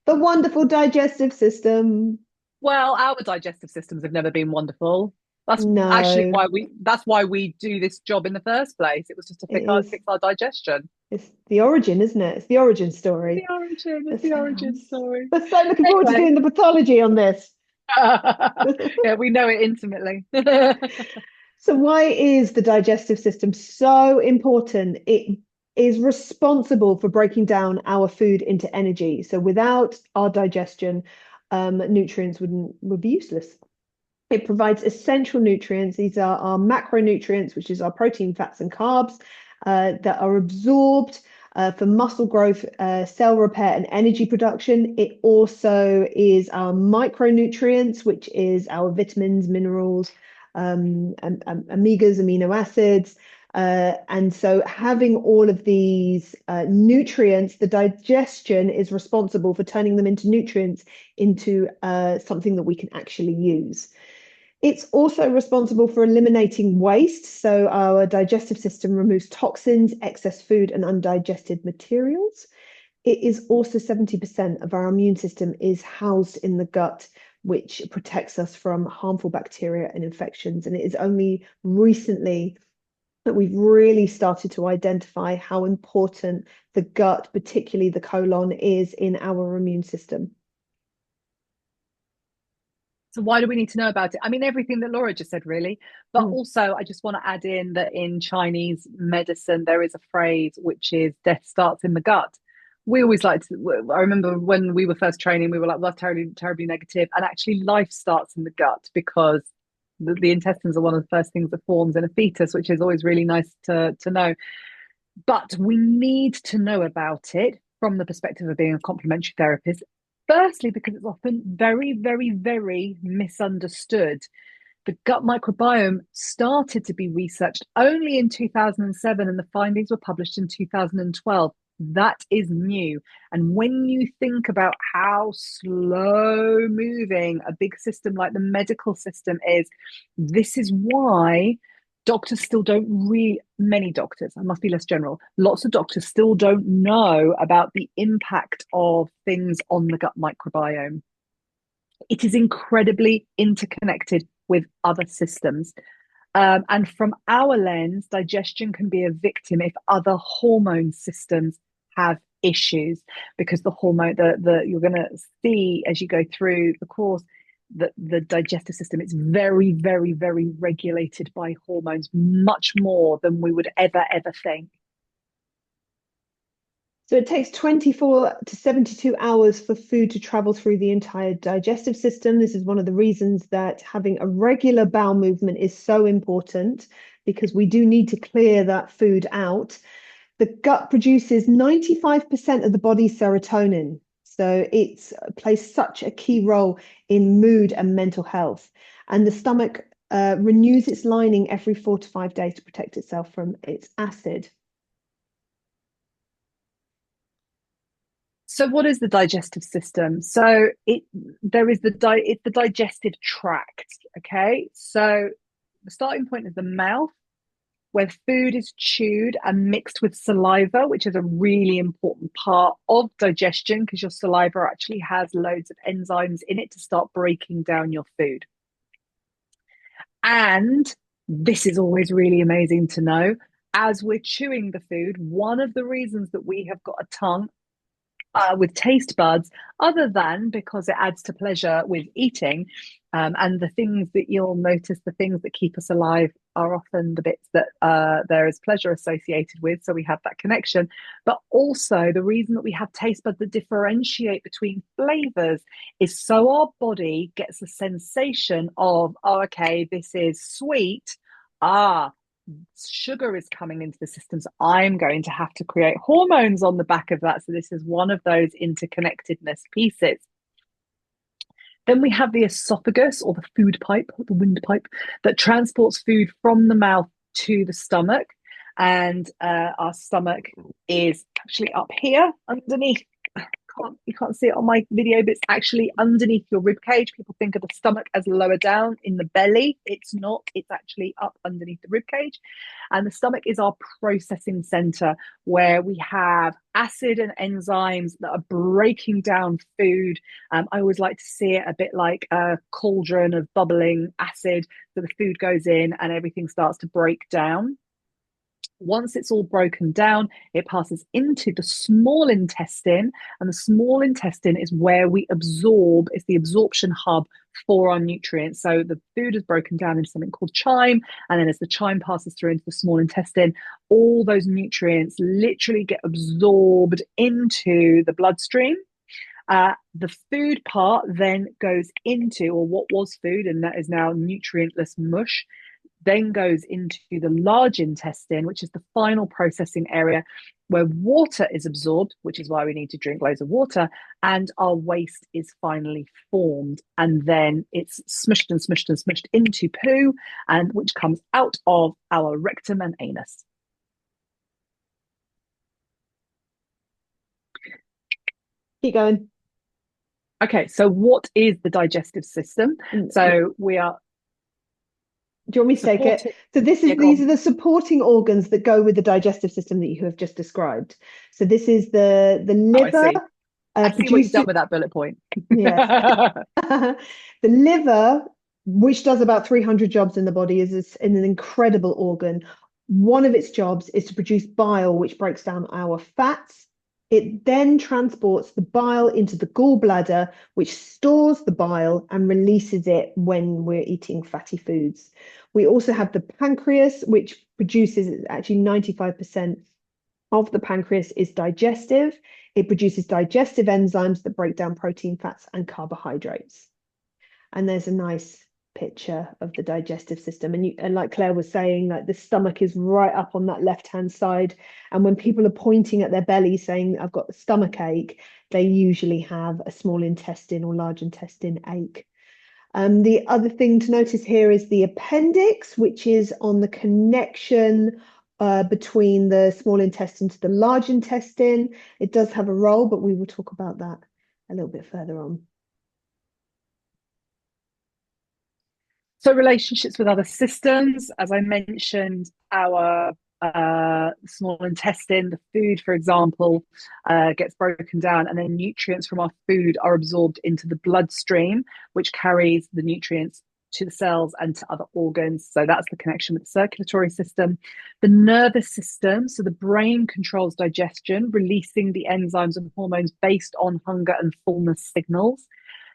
The wonderful digestive system. Well, our digestive systems have never been wonderful. That's actually No, why we do this job in the first place. It was just to it is. fix our digestion. It's the origin, isn't it? It's the origin The story. origin, it's It's, the origin story. we're so looking forward to Anyway, doing the pathology on this. yeah, we know it intimately. So why is the digestive system so important? It is responsible for breaking down our food into energy. So without our digestion, nutrients would be useless. It provides essential nutrients. These are our macronutrients, which is our protein, fats, and carbs, that are absorbed for muscle growth, cell repair, and energy production. It also is our micronutrients, which is our vitamins, minerals, omegas, amino acids. And so, having all of these nutrients, the digestion is responsible for turning them into nutrients into something that we can actually use. It's also responsible for eliminating waste. So our digestive system removes toxins, excess food, and undigested materials. It is also 70% of our immune system is housed in the gut, which protects us from harmful bacteria and infections. And it is only recently that we've really started to identify how important the gut, particularly the colon, is in our immune system. So why do we need to know about it? I mean, everything that Laura just said, really. But Mm. also, I just want to add in that in Chinese medicine, there is a phrase which is death starts in the gut. We always like to, I remember when we were first training, we were like, well, that's terribly, terribly negative. And actually, life starts in the gut because the intestines are one of the first things that forms in a fetus, which is always really nice to know. But we need to know about it from the perspective of being a complementary therapist. Firstly, because it's often very, very, very misunderstood. The gut microbiome started to be researched only in 2007, and the findings were published in 2012. That is new. And when you think about how slow moving a big system like the medical system is, this is why doctors still don't really, many doctors, I must be less general, lots of doctors still don't know about the impact of things on the gut microbiome. It is incredibly interconnected with other systems. And from our lens, digestion can be a victim if other hormone systems have issues, because the hormone, the you're going to see as you go through the course that the digestive system is very, very, very regulated by hormones, much more than we would ever think. So it takes 24 to 72 hours for food to travel through the entire digestive system. This is one of the reasons that having a regular bowel movement is so important, because we do need to clear that food out. The gut produces 95% of the body's serotonin. So it plays such a key role in mood and mental health. And the stomach renews its lining every 4 to 5 days to protect itself from its acid. So what is the digestive system? So it's the digestive tract. Okay. So the starting point is the mouth, where food is chewed and mixed with saliva, which is a really important part of digestion because your saliva actually has loads of enzymes in it to start breaking down your food. And this is always really amazing to know. As we're chewing the food, one of the reasons that we have got a tongue with taste buds, other than because it adds to pleasure with eating. And the things that you'll notice, the things that keep us alive are often the bits that there is pleasure associated with. So we have that connection. But also, the reason that we have taste buds that differentiate between flavors is so our body gets a sensation of, oh, okay, this is sweet. Ah, sugar is coming into the system. So I'm going to have to create hormones on the back of that. So this is one of those interconnectedness pieces. Then we have the esophagus, or the food pipe, or the windpipe, that transports food from the mouth to the stomach. And our stomach is actually up here underneath. you can't see it on my video, but it's actually underneath your rib cage. People think of the stomach as lower down in the belly. It's not. It's actually up underneath the rib cage. And the stomach is our processing center where we have acid and enzymes that are breaking down food. I always like to see it a bit like a cauldron of bubbling acid. So the food goes in and everything starts to break down. Once it's all broken down, it passes into the small intestine, and the small intestine is where we absorb, it's the absorption hub for our nutrients. So the food is broken down into something called chyme, and then as the chyme passes through into the small intestine, all those nutrients literally get absorbed into the bloodstream. The food part then goes into, or what was food, and that is now nutrientless mush, then goes into the large intestine, which is the final processing area where water is absorbed, which is why we need to drink loads of water, and our waste is finally formed. And then it's smushed and smushed and smushed into poo, and which comes out of our rectum and anus. Keep going. Okay, so what is the digestive system? So we are. Do you want me to take it? So these are the supporting organs that go with the digestive system that you have just described. So this is the liver. I see what you've done with that bullet point. Yes. The liver, which does about 300 jobs in the body, is an incredible organ. One of its jobs is to produce bile, which breaks down our fats. It then transports the bile into the gallbladder, which stores the bile and releases it when we're eating fatty foods. We also have the pancreas, which produces actually 95% of the pancreas is digestive. It produces digestive enzymes that break down protein, fats, and carbohydrates. And there's a nice picture of the digestive system. And like Claire was saying, like the stomach is right up on that left-hand side. And when people are pointing at their belly saying, I've got a stomach ache, they usually have a small intestine or large intestine ache. The other thing to notice here is the appendix, which is on the connection between the small intestine to the large intestine. It does have a role, but we will talk about that a little bit further on. So relationships with other systems, as I mentioned, our small intestine, the food, for example, gets broken down, and then nutrients from our food are absorbed into the bloodstream, which carries the nutrients to the cells and to other organs. So that's the connection with the circulatory system. The nervous system, so the brain controls digestion, releasing the enzymes and hormones based on hunger and fullness signals.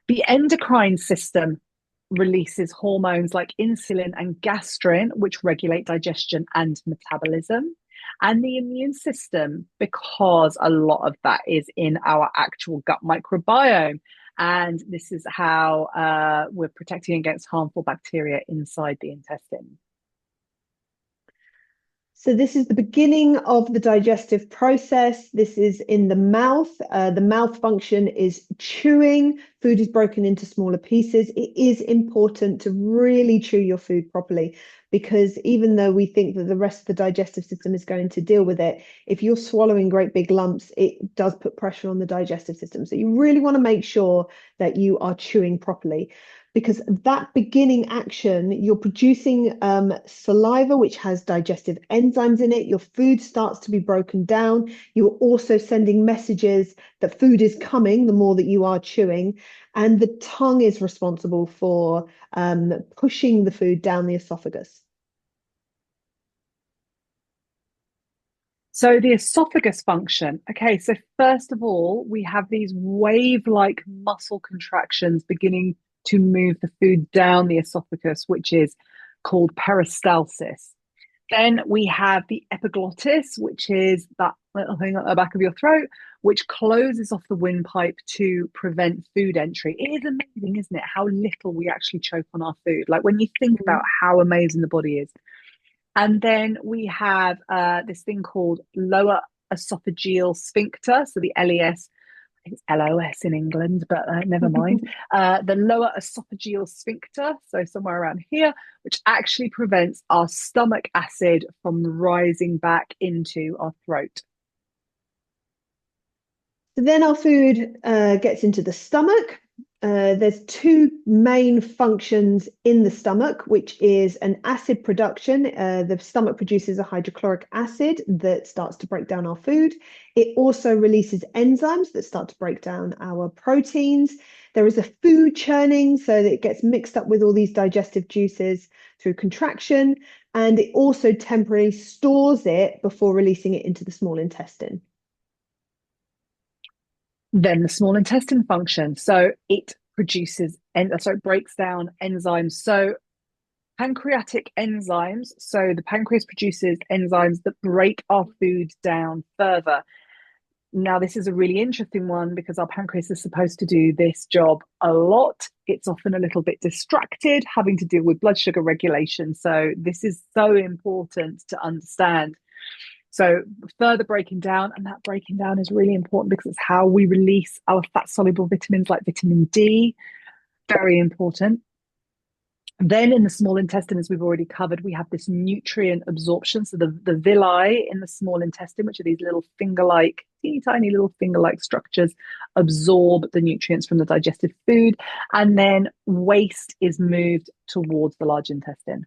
The endocrine system releases hormones like insulin and gastrin, which regulate digestion and metabolism. And the immune system, because a lot of that is in our actual gut microbiome. And this is how we're protecting against harmful bacteria inside the intestine. So this is the beginning of the digestive process. This is in the mouth. The mouth function is chewing. Food is broken into smaller pieces. It is important to really chew your food properly, because even though we think that the rest of the digestive system is going to deal with it, if you're swallowing great big lumps, it does put pressure on the digestive system. So you really want to make sure that you are chewing properly, because that beginning action, you're producing saliva, which has digestive enzymes in it. Your food starts to be broken down. You're also sending messages that food is coming the more that you are chewing. And the tongue is responsible for pushing the food down the esophagus. So the esophagus function. Okay, so first of all, we have these wave-like muscle contractions beginning to move the food down the esophagus, which is called peristalsis. Then we have the epiglottis, which is that little thing at the back of your throat, which closes off the windpipe to prevent food entry. It is amazing, isn't it, how little we actually choke on our food? Like when you think about how amazing the body is. And then we have this thing called lower esophageal sphincter, so the LES. I think it's LOS in England, but never mind. The lower esophageal sphincter, so somewhere around here, which actually prevents our stomach acid from rising back into our throat. So then our food gets into the stomach. There's two main functions in the stomach, which is an acid production. The stomach produces a hydrochloric acid that starts to break down our food. It also releases enzymes that start to break down our proteins. There is a food churning, so that it gets mixed up with all these digestive juices through contraction. And it also temporarily stores it before releasing it into the small intestine. Then the small intestine function. So it produces, and so it breaks down enzymes. So pancreatic enzymes. So the pancreas produces enzymes that break our food down further. Now, this is a really interesting one because our pancreas is supposed to do this job a lot. It's often a little bit distracted, having to deal with blood sugar regulation. So, this is so important to understand. So, further breaking down, and that breaking down is really important because it's how we release our fat soluble vitamins like vitamin D. Very important. Then in the small intestine, as we've already covered, we have this nutrient absorption. So the villi in the small intestine, which are these little finger-like, teeny tiny little finger-like structures, absorb the nutrients from the digested food. And then waste is moved towards the large intestine.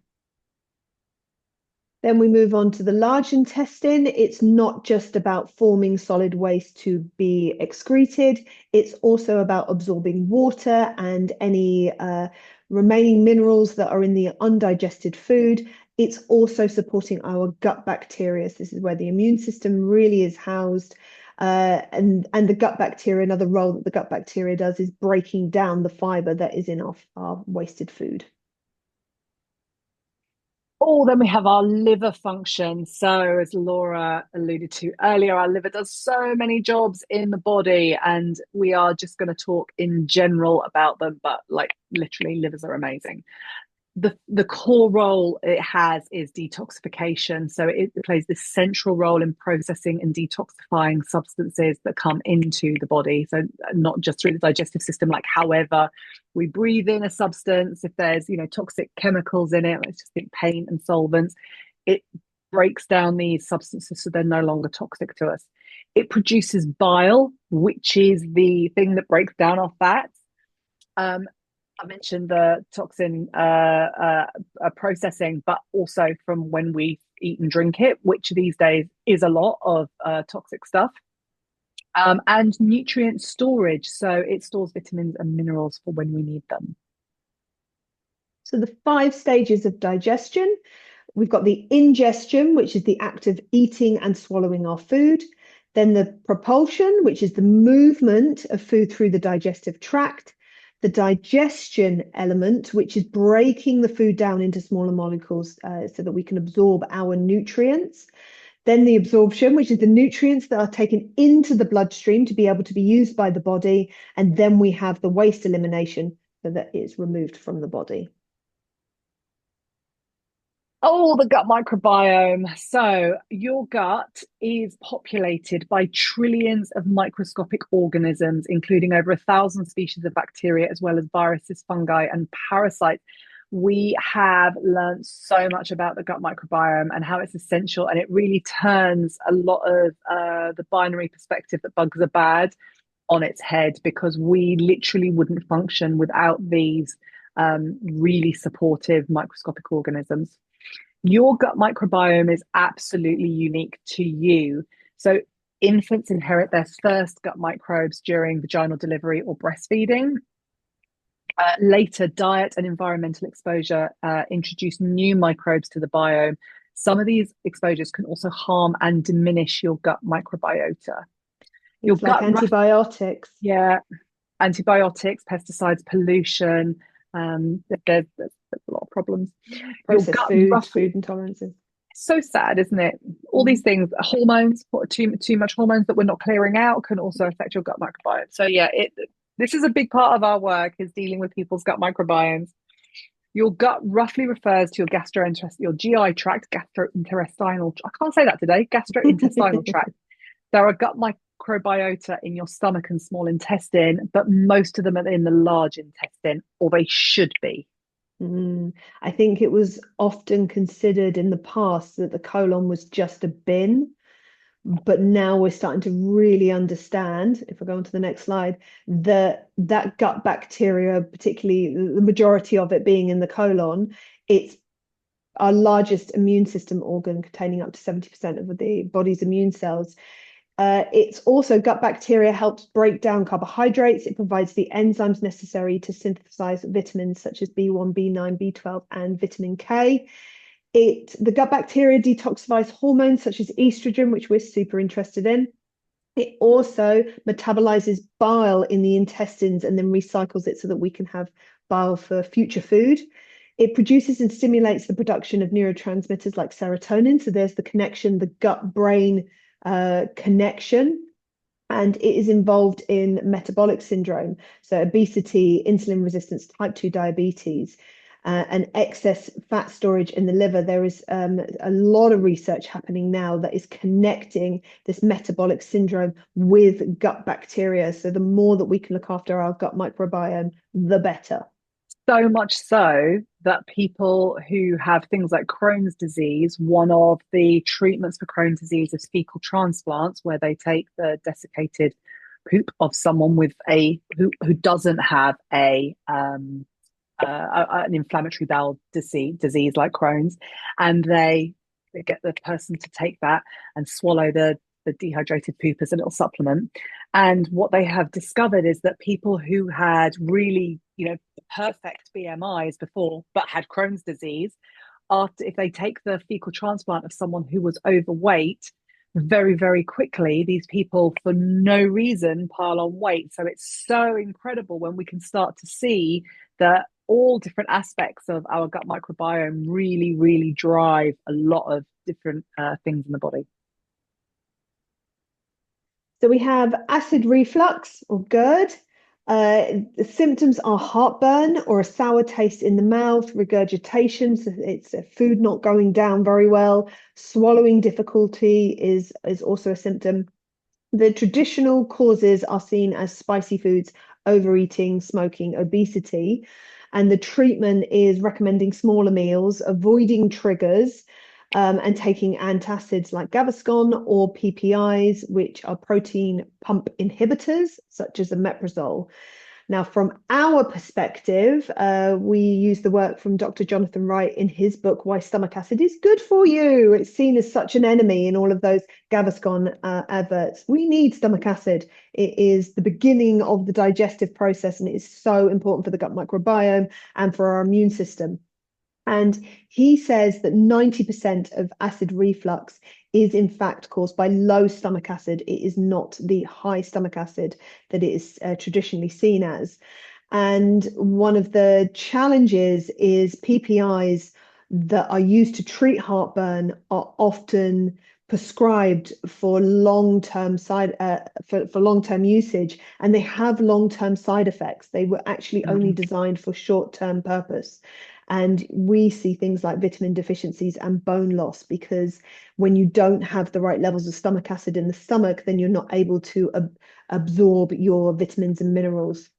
Then we move on to the large intestine. It's not just about forming solid waste to be excreted. It's also about absorbing water and any remaining minerals that are in the undigested food. It's also supporting our gut bacteria. So this is where the immune system really is housed. And the gut bacteria, another role that the gut bacteria does is breaking down the fiber that is in our wasted food. Oh, then we have our liver function. So, as Laura alluded to earlier, our liver does so many jobs in the body, and we are just going to talk in general about them, but like literally, livers are amazing. The core role it has is detoxification. So it plays this central role in processing and detoxifying substances that come into the body. So not just through the digestive system, like however we breathe in a substance, if there's toxic chemicals in it, let's just think paint and solvents, it breaks down these substances so they're no longer toxic to us. It produces bile, which is the thing that breaks down our fats. I mentioned the toxin processing, but also from when we eat and drink it, which these days is a lot of toxic stuff. And nutrient storage. So it stores vitamins and minerals for when we need them. So the 5 stages of digestion. We've got the ingestion, which is the act of eating and swallowing our food. Then the propulsion, which is the movement of food through the digestive tract. The digestion element, which is breaking the food down into smaller molecules so that we can absorb our nutrients. Then the absorption, which is the nutrients that are taken into the bloodstream to be able to be used by the body. And then we have the waste elimination so that it's removed from the body. Oh, the gut microbiome. So, your gut is populated by trillions of microscopic organisms, including over 1,000 species of bacteria, as well as viruses, fungi, and parasites. We have learned so much about the gut microbiome and how it's essential, and it really turns a lot of the binary perspective that bugs are bad on its head because we literally wouldn't function without these really supportive microscopic organisms. Your gut microbiome is absolutely unique to you. So, infants inherit their first gut microbes during vaginal delivery or breastfeeding. Later, diet and environmental exposure introduce new microbes to the biome. Some of these exposures can also harm and diminish your gut microbiota. Your It's like gut, antibiotics. yeah, antibiotics, pesticides, pollution. There's a lot of problems. Your Processed gut foods, roughly, food intolerances. so sad, isn't it? All these things, hormones, too much hormones that we're not clearing out can also affect your gut microbiome. So yeah, this is a big part of our work is dealing with people's gut microbiomes. Your gut roughly refers to your GI tract, gastrointestinal. I can't say that today. Gastrointestinal tract. There are gut microbiota in your stomach and small intestine, but most of them are in the large intestine, or they should be. I think it was often considered in the past that the colon was just a bin, But now we're starting to really understand, if I go on to the next slide, that gut bacteria, particularly the majority of it being in the colon, it's our largest immune system organ, containing up to 70% of the body's immune cells. It's also gut bacteria helps break down carbohydrates. It provides the enzymes necessary to synthesize vitamins such as B1, B9, B12, and vitamin K. The gut bacteria detoxifies hormones such as estrogen, which we're super interested in. It also metabolizes bile in the intestines and then recycles it so that we can have bile for future food. It produces and stimulates the production of neurotransmitters like serotonin. So there's the connection, the gut-brain connection. And it is involved in metabolic syndrome, so obesity, insulin resistance, type 2 diabetes, and excess fat storage in the liver. There is a lot of research happening now that is connecting this metabolic syndrome with gut bacteria. So the more that we can look after our gut microbiome, the better. So much so that people who have things like Crohn's disease, one of the treatments for Crohn's disease is fecal transplants, where they take the desiccated poop of someone with who doesn't have an inflammatory bowel disease like Crohn's, and they get the person to take that and swallow the dehydrated poop as a little supplement. And what they have discovered is that people who had really, perfect BMIs before, but had Crohn's disease, after if they take the fecal transplant of someone who was overweight, very, very quickly, these people for no reason pile on weight. So it's so incredible when we can start to see that all different aspects of our gut microbiome really, really drive a lot of different things in the body. So we have acid reflux or GERD. The symptoms are heartburn or a sour taste in the mouth, regurgitation, so it's food not going down very well. Swallowing difficulty is also a symptom. The traditional causes are seen as spicy foods, overeating, smoking, obesity. And the treatment is recommending smaller meals, avoiding triggers, and taking antacids like Gaviscon or PPIs, which are protein pump inhibitors, such as omeprazole. Now, from our perspective, we use the work from Dr. Jonathan Wright in his book, Why Stomach Acid is Good for You. It's seen as such an enemy in all of those Gaviscon adverts. We need stomach acid. It is the beginning of the digestive process, and it is so important for the gut microbiome and for our immune system. And he says that 90% of acid reflux is in fact caused by low stomach acid. It is not the high stomach acid that it is traditionally seen as. And one of the challenges is PPIs that are used to treat heartburn are often prescribed for long-term for long-term usage, and they have long-term side effects. They were actually only designed for short-term purpose. And we see things like vitamin deficiencies and bone loss, because when you don't have the right levels of stomach acid in the stomach, then you're not able to absorb your vitamins and minerals.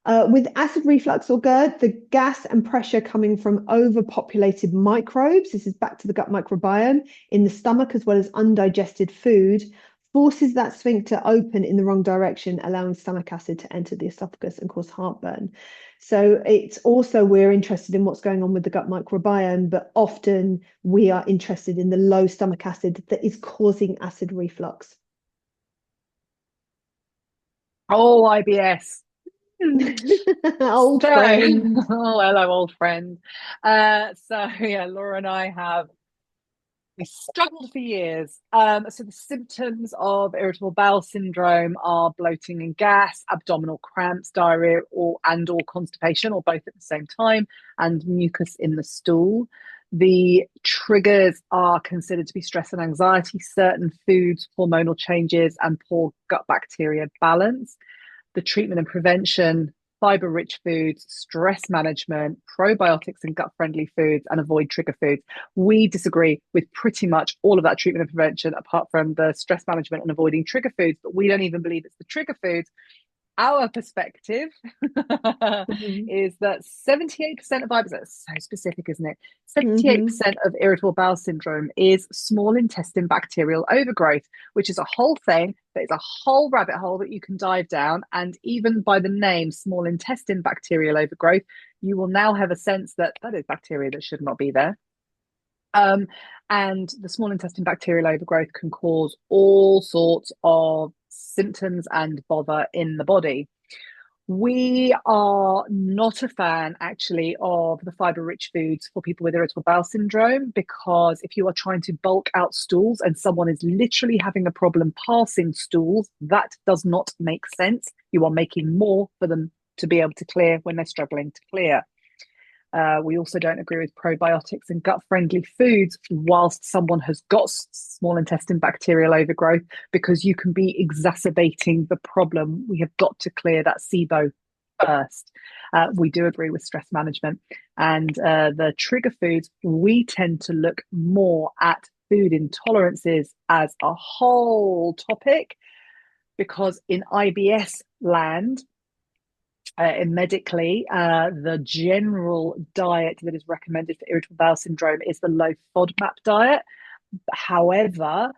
With acid reflux or GERD, the gas and pressure coming from overpopulated microbes, this is back to the gut microbiome, in the stomach, as well as undigested food, forces that sphincter open in the wrong direction, allowing stomach acid to enter the esophagus and cause heartburn. So it's also, we're interested in what's going on with the gut microbiome, but often we are interested in the low stomach acid that is causing acid reflux. Oh, IBS. Old friend. Oh, hello, old friend. So yeah, Laura and I have we struggled for years. So the symptoms of irritable bowel syndrome are bloating and gas, abdominal cramps, diarrhea, or constipation, or both at the same time, and mucus in the stool. The triggers are considered to be stress and anxiety, certain foods, hormonal changes, and poor gut bacteria balance. The treatment and prevention: fiber-rich foods, stress management, probiotics and gut-friendly foods, and avoid trigger foods. We disagree with pretty much all of that treatment and prevention, apart from the stress management and avoiding trigger foods, but we don't even believe it's the trigger foods. Our perspective Mhm. is that 78% of IBS, that's so specific, isn't it? Mhm. 78% of irritable bowel syndrome is small intestine bacterial overgrowth, which is a whole thing that is a whole rabbit hole that you can dive down. And even by the name small intestine bacterial overgrowth, you will now have a sense that that is bacteria that should not be there. Um, and the small intestine bacterial overgrowth can cause all sorts of symptoms and bother in the body. We are not a fan, actually, of the fiber rich foods for people with irritable bowel syndrome, because if you are trying to bulk out stools and someone is literally having a problem passing stools, that does not make sense. You are making more for them to be able to clear when they're struggling to clear. We also don't agree with probiotics and gut friendly foods whilst someone has got small intestine bacterial overgrowth, because you can be exacerbating the problem. We have got to clear that SIBO first. We do agree with stress management and the trigger foods. We tend to look more at food intolerances as a whole topic, because in IBS land, medically, the general diet that is recommended for irritable bowel syndrome is the low FODMAP diet. However,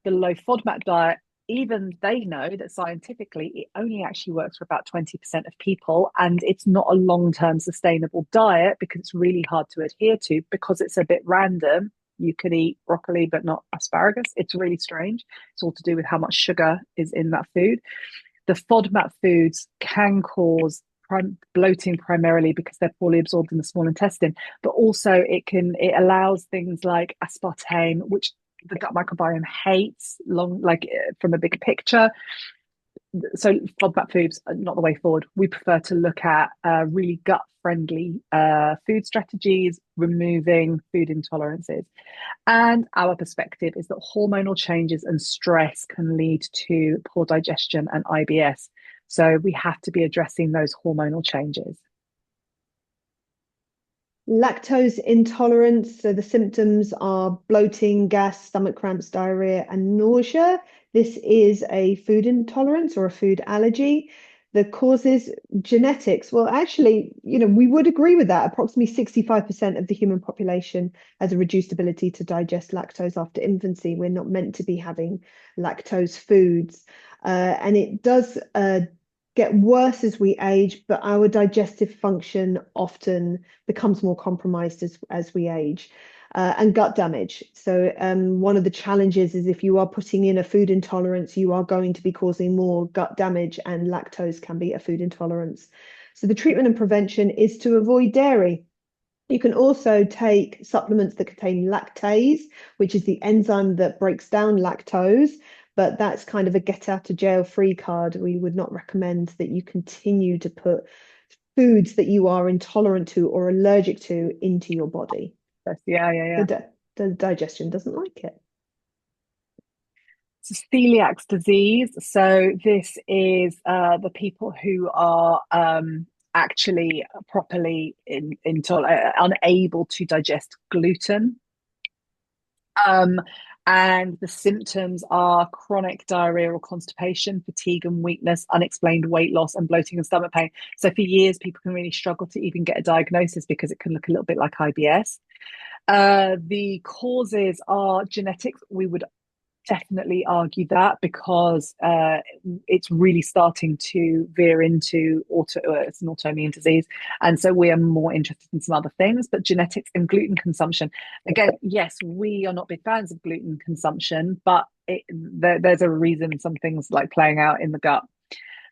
the low FODMAP diet, even they know that scientifically it only actually works for about 20% of people, and it's not a long-term sustainable diet because it's really hard to adhere to, because it's a bit random. You can eat broccoli but not asparagus. It's really strange. It's all to do with how much sugar is in that food. The FODMAP foods can cause bloating primarily because they're poorly absorbed in the small intestine, but also it allows things like aspartame, which the gut microbiome hates long, like from a bigger picture. So FODMAP foods are not the way forward. We prefer to look at really gut friendly food strategies, removing food intolerances. And our perspective is that hormonal changes and stress can lead to poor digestion and IBS. So we have to be addressing those hormonal changes. Lactose intolerance. So the symptoms are bloating, gas, stomach cramps, diarrhea, and nausea. This is a food intolerance or a food allergy. The causes, genetics. Well, actually, we would agree with that. Approximately 65% of the human population has a reduced ability to digest lactose after infancy. We're not meant to be having lactose foods. And it does get worse as we age, but our digestive function often becomes more compromised as we age. And gut damage. So one of the challenges is if you are putting in a food intolerance, you are going to be causing more gut damage, and lactose can be a food intolerance. So the treatment and prevention is to avoid dairy. You can also take supplements that contain lactase, which is the enzyme that breaks down lactose, but that's kind of a get out of jail free card. We would not recommend that you continue to put foods that you are intolerant to or allergic to into your body. Yeah, yeah, The, yeah. di the digestion doesn't like it. So celiac disease. So this is the people who are actually properly unable to digest gluten. Um, and the symptoms are chronic diarrhea or constipation, fatigue and weakness, unexplained weight loss, and bloating and stomach pain. So for years, people can really struggle to even get a diagnosis because it can look a little bit like IBS. The causes are genetics. We would definitely argue that, because it's really starting to veer into it's an autoimmune disease, and so we are more interested in some other things. But genetics and gluten consumption, again, yes, we are not big fans of gluten consumption, but there's a reason some things like playing out in the gut.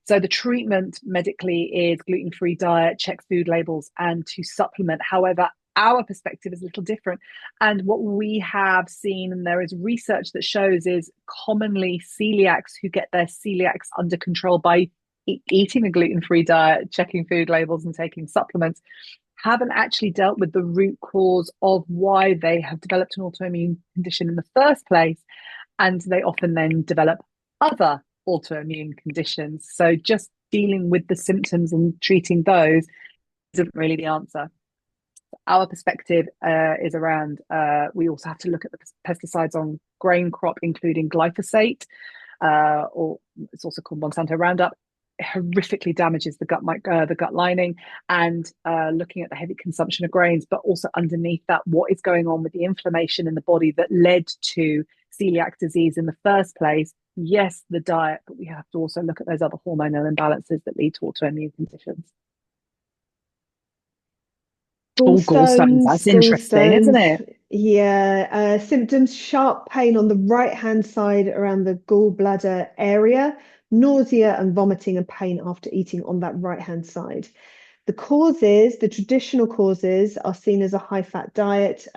So the treatment medically is gluten-free diet, check food labels, and to supplement. However, our perspective is a little different. And what we have seen, and there is research that shows, is commonly celiacs who get their celiacs under control by eating a gluten-free diet, checking food labels, and taking supplements, haven't actually dealt with the root cause of why they have developed an autoimmune condition in the first place. And they often then develop other autoimmune conditions. So just dealing with the symptoms and treating those isn't really the answer. Our perspective is around, we also have to look at the pesticides on grain crop, including glyphosate, or it's also called Monsanto Roundup. horrifically damages the gut lining, and looking at the heavy consumption of grains, but also underneath that, what is going on with the inflammation in the body that led to celiac disease in the first place. Yes, the diet, but we have to also look at those other hormonal imbalances that lead to autoimmune conditions. Oh, gallstones. Gallstones, That's interesting, isn't gallstones. it? Yeah, symptoms, sharp pain on the right-hand side around the gallbladder area, nausea and vomiting and pain after eating on that right-hand side. The causes, the traditional causes, are seen as a high-fat diet,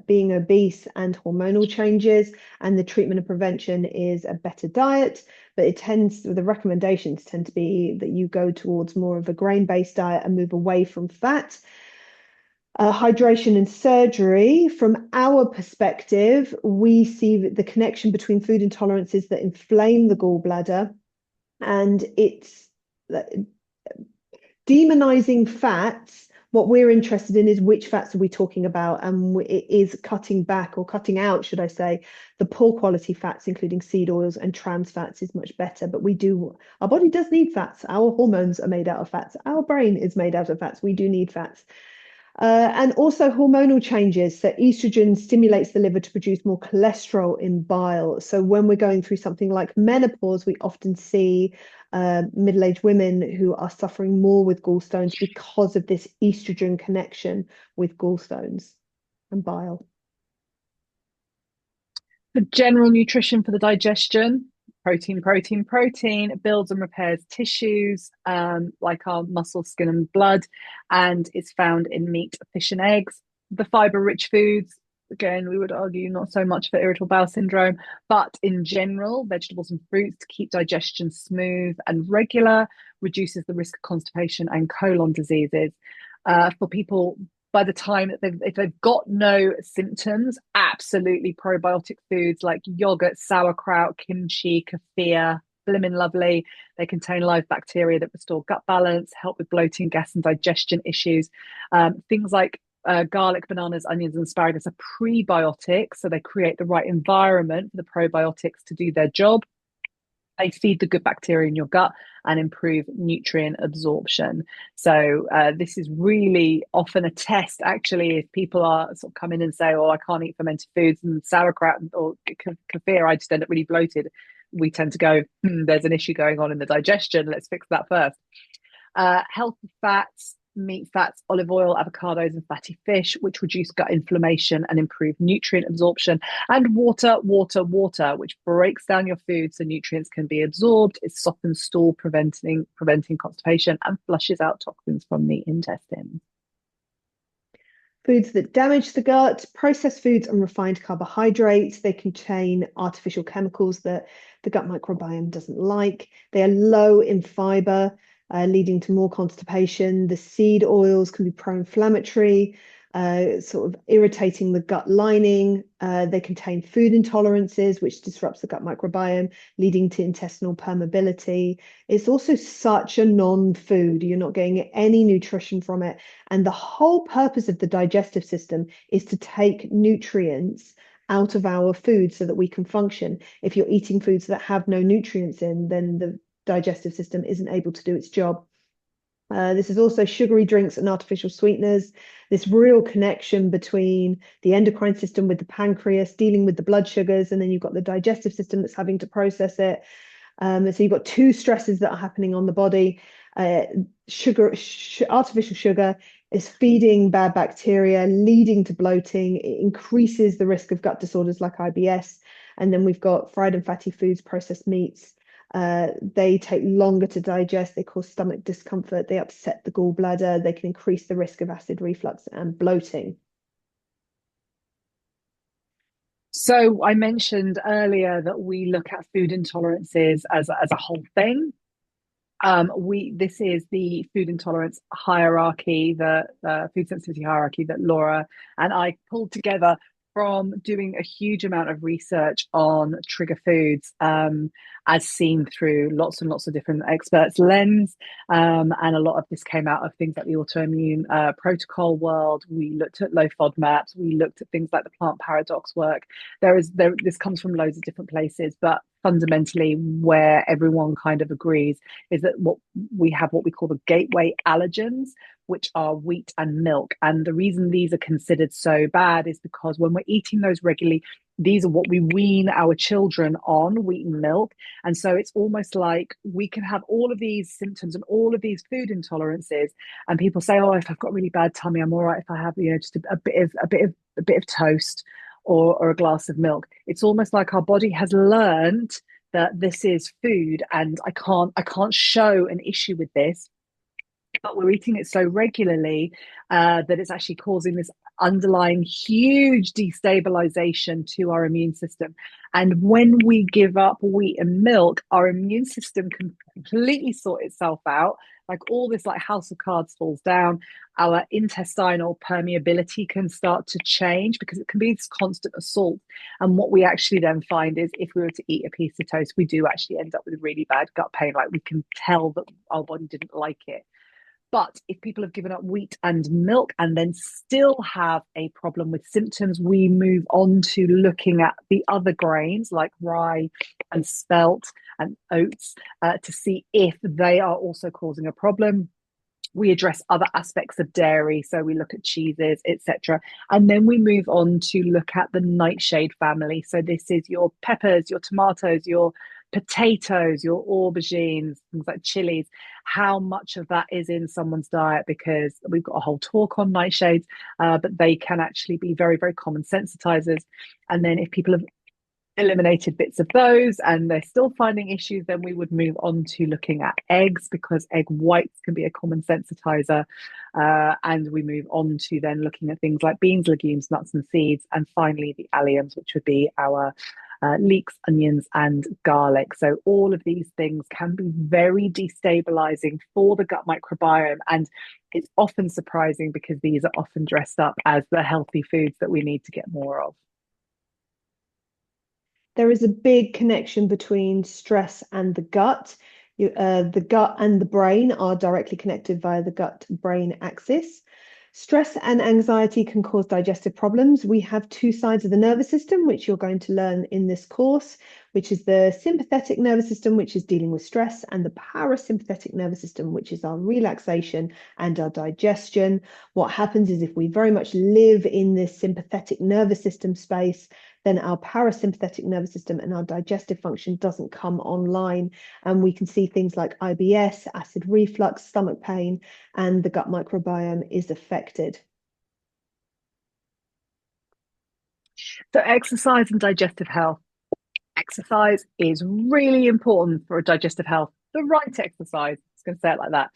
being obese and hormonal changes, and the treatment and prevention is a better diet. But the recommendations tend to be that you go towards more of a grain-based diet and move away from fat. Hydration and surgery, from our perspective, we see the connection between food intolerances that inflame the gallbladder, and it's demonizing fats. What we're interested in is which fats are we talking about, and it is cutting back, or cutting out, should I say, the poor quality fats, including seed oils and trans fats, is much better. But our body does need fats. Our hormones are made out of fats. Our brain is made out of fats. We do need fats. And also hormonal changes. So estrogen stimulates the liver to produce more cholesterol in bile. So when we're going through something like menopause, we often see middle-aged women who are suffering more with gallstones because of this estrogen connection with gallstones and bile. The general nutrition for the digestion: protein, protein, protein. It builds and repairs tissues, like our muscle, skin, and blood, and it's found in meat, fish, and eggs. The fiber-rich foods, again, we would argue not so much for irritable bowel syndrome, but in general, vegetables and fruits to keep digestion smooth and regular, reduces the risk of constipation and colon diseases. For people, by the time that if they've got no symptoms, absolutely probiotic foods like yogurt, sauerkraut, kimchi, kefir, blimmin' lovely. They contain live bacteria that restore gut balance, help with bloating, gas, and digestion issues. Things like garlic, bananas, onions, and asparagus are prebiotics, so they create the right environment for the probiotics to do their job. They feed the good bacteria in your gut and improve nutrient absorption. So this is really often a test, actually, if people are sort of come in and say, "Oh, I can't eat fermented foods and sauerkraut or kefir, I just end up really bloated." We tend to go, "There's an issue going on in the digestion. Let's fix that first." Healthy fats, meat fats, olive oil, avocados, and fatty fish, which reduce gut inflammation and improve nutrient absorption. And water, water, water, which breaks down your food so nutrients can be absorbed. It softens stool, preventing constipation, and flushes out toxins from the intestines. Foods that damage the gut: processed foods and refined carbohydrates. They contain artificial chemicals that the gut microbiome doesn't like. They are low in fiber, leading to more constipation. The seed oils can be pro-inflammatory, sort of irritating the gut lining. They contain food intolerances, which disrupts the gut microbiome, leading to intestinal permeability. It's also such a non-food. You're not getting any nutrition from it. And the whole purpose of the digestive system is to take nutrients out of our food so that we can function. If you're eating foods that have no nutrients in, then the digestive system isn't able to do its job. This is also sugary drinks and artificial sweeteners, this real connection between the endocrine system with the pancreas, dealing with the blood sugars, and then you've got the digestive system that's having to process it. So you've got two stresses that are happening on the body. Artificial sugar is feeding bad bacteria, leading to bloating. It increases the risk of gut disorders like IBS. And then we've got fried and fatty foods, processed meats. They take longer to digest, they cause stomach discomfort, they upset the gallbladder, they can increase the risk of acid reflux and bloating. So I mentioned earlier that we look at food intolerances as a whole thing. This is the food intolerance hierarchy, the food sensitivity hierarchy that Laura and I pulled together from doing a huge amount of research on trigger foods, as seen through lots and lots of different experts' lens. And a lot of this came out of things like the autoimmune protocol world. We looked at low FODMAPs. We looked at things like the plant paradox work. This comes from loads of different places, but fundamentally where everyone kind of agrees is that what we call the gateway allergens, which are wheat and milk. And the reason these are considered so bad is because when we're eating those regularly, these are what we wean our children on, wheat and milk. And so it's almost like we can have all of these symptoms and all of these food intolerances. And people say, oh, if I've got really bad tummy, I'm all right if I have, just a bit of toast or a glass of milk. It's almost like our body has learned that this is food and I can't show an issue with this, but we're eating it so regularly that it's actually causing this underlying huge destabilization to our immune system. And when we give up wheat and milk, our immune system can completely sort itself out. Like all this, like house of cards falls down. Our intestinal permeability can start to change because it can be this constant assault. And what we actually then find is if we were to eat a piece of toast, we do actually end up with really bad gut pain. Like we can tell that our body didn't like it. But if people have given up wheat and milk and then still have a problem with symptoms, we move on to looking at the other grains like rye and spelt and oats to see if they are also causing a problem. We address other aspects of dairy, so we look at cheeses, etc. And then we move on to look at the nightshade family. So this is your peppers, your tomatoes, your potatoes, your aubergines, things like chilies. How much of that is in someone's diet? Because we've got a whole talk on nightshades, but they can actually be very, very common sensitizers. And then if people have eliminated bits of those and they're still finding issues, then we would move on to looking at eggs because egg whites can be a common sensitizer. And we move on to then looking at things like beans, legumes, nuts, and seeds. And finally, the alliums, which would be our leeks, onions, and garlic. So all of these things can be very destabilizing for the gut microbiome. And it's often surprising because these are often dressed up as the healthy foods that we need to get more of. There is a big connection between stress and the gut. The gut and the brain are directly connected via the gut-brain axis. Stress and anxiety can cause digestive problems. We have two sides of the nervous system, which you're going to learn in this course, which is the sympathetic nervous system, which is dealing with stress, and the parasympathetic nervous system, which is our relaxation and our digestion. What happens is if we very much live in this sympathetic nervous system space, then our parasympathetic nervous system and our digestive function doesn't come online. And we can see things like IBS, acid reflux, stomach pain, and the gut microbiome is affected. So exercise and digestive health. Exercise is really important for digestive health. The right exercise, I was going to say it like that.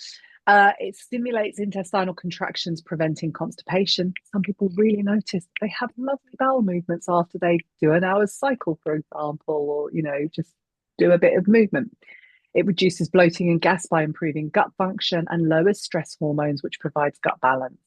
It stimulates intestinal contractions, preventing constipation. Some people really notice they have lovely bowel movements after they do an hour's cycle, for example, or, just do a bit of movement. It reduces bloating and gas by improving gut function and lowers stress hormones, which provides gut balance.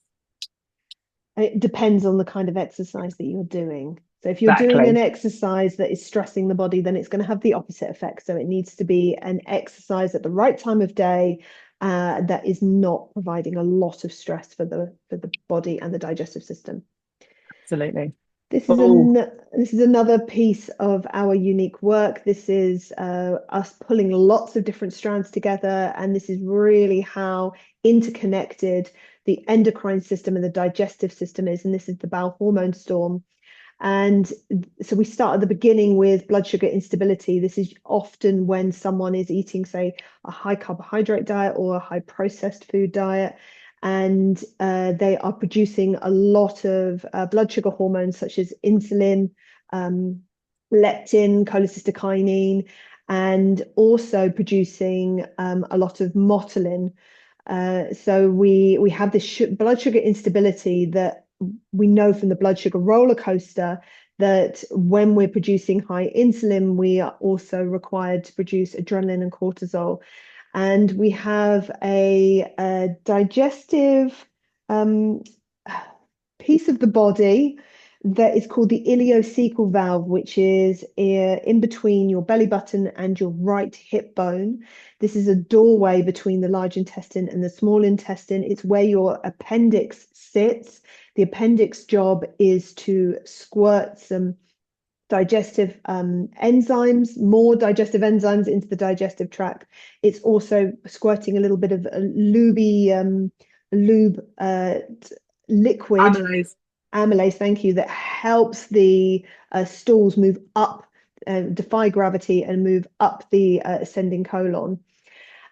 It depends on the kind of exercise that you're doing. So if you're doing an Exactly. exercise that is stressing the body, then it's going to have the opposite effect. So it needs to be an exercise at the right time of day that is not providing a lot of stress for the body and the digestive system. Absolutely. This is Oh, another piece of our unique work. This is us pulling lots of different strands together, and this is really how interconnected the endocrine system and the digestive system is. And this is the bowel hormone storm. And so we start at the beginning with blood sugar instability. This is often when someone is eating, say, a high carbohydrate diet or a high processed food diet, and they are producing a lot of blood sugar hormones such as insulin, leptin, cholecystokinin, and also producing a lot of motilin. So we have this blood sugar instability that we know from the blood sugar roller coaster that when we're producing high insulin, we are also required to produce adrenaline and cortisol. And we have a digestive piece of the body that is called the ileocecal valve, which is in between your belly button and your right hip bone. This is a doorway between the large intestine and the small intestine. It's where your appendix sits. The appendix job is to squirt some digestive enzymes, more digestive enzymes into the digestive tract. It's also squirting a little bit of a lube liquid, Amylase. amylase, thank you, that helps the stools move up, defy gravity and move up the ascending colon.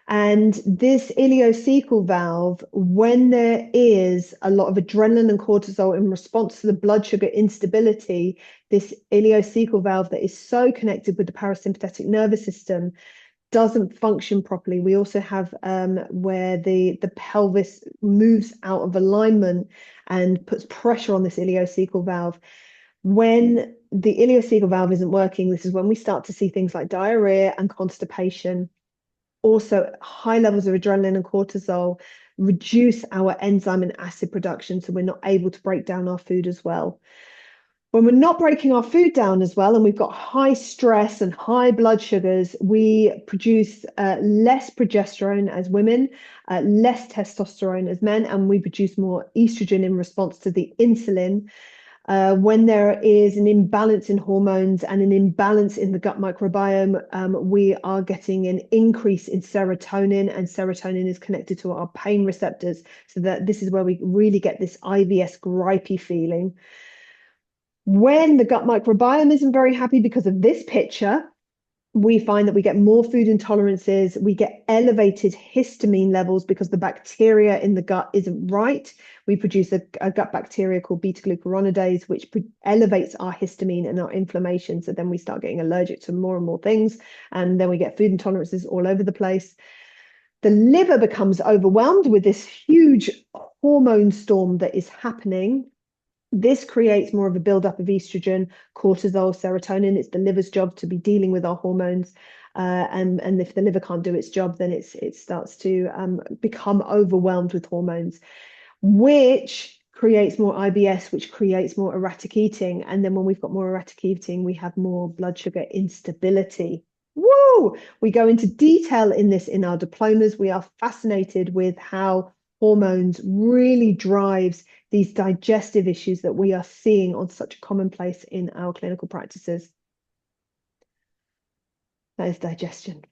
And this ileocecal valve, when there is a lot of adrenaline and cortisol in response to the blood sugar instability, this ileocecal valve that is so connected with the parasympathetic nervous system doesn't function properly. We also have where the pelvis moves out of alignment and puts pressure on this ileocecal valve. When the ileocecal valve isn't working, this is when we start to see things like diarrhea and constipation. Also, high levels of adrenaline and cortisol reduce our enzyme and acid production, so we're not able to break down our food as well. When we're not breaking our food down as well, and we've got high stress and high blood sugars, we produce less progesterone as women, less testosterone as men, and we produce more estrogen in response to the insulin. When there is an imbalance in hormones and an imbalance in the gut microbiome, we are getting an increase in serotonin, and serotonin is connected to our pain receptors. So that this is where we really get this IBS gripey feeling. When the gut microbiome isn't very happy because of this picture, we find that we get more food intolerances, we get elevated histamine levels because the bacteria in the gut isn't right. We produce a gut bacteria called beta-glucuronidase, which elevates our histamine and our inflammation. So then we start getting allergic to more and more things, and then we get food intolerances all over the place. The liver becomes overwhelmed with this huge hormone storm that is happening. This creates more of a buildup of estrogen, cortisol, serotonin. It's the liver's job to be dealing with our hormones. And if the liver can't do its job, then it starts to become overwhelmed with hormones, which creates more IBS, which creates more erratic eating. And then when we've got more erratic eating, we have more blood sugar instability. Woo! We go into detail in this in our diplomas. We are fascinated with how hormones really drives these digestive issues that we are seeing on such a commonplace in our clinical practices. That is digestion.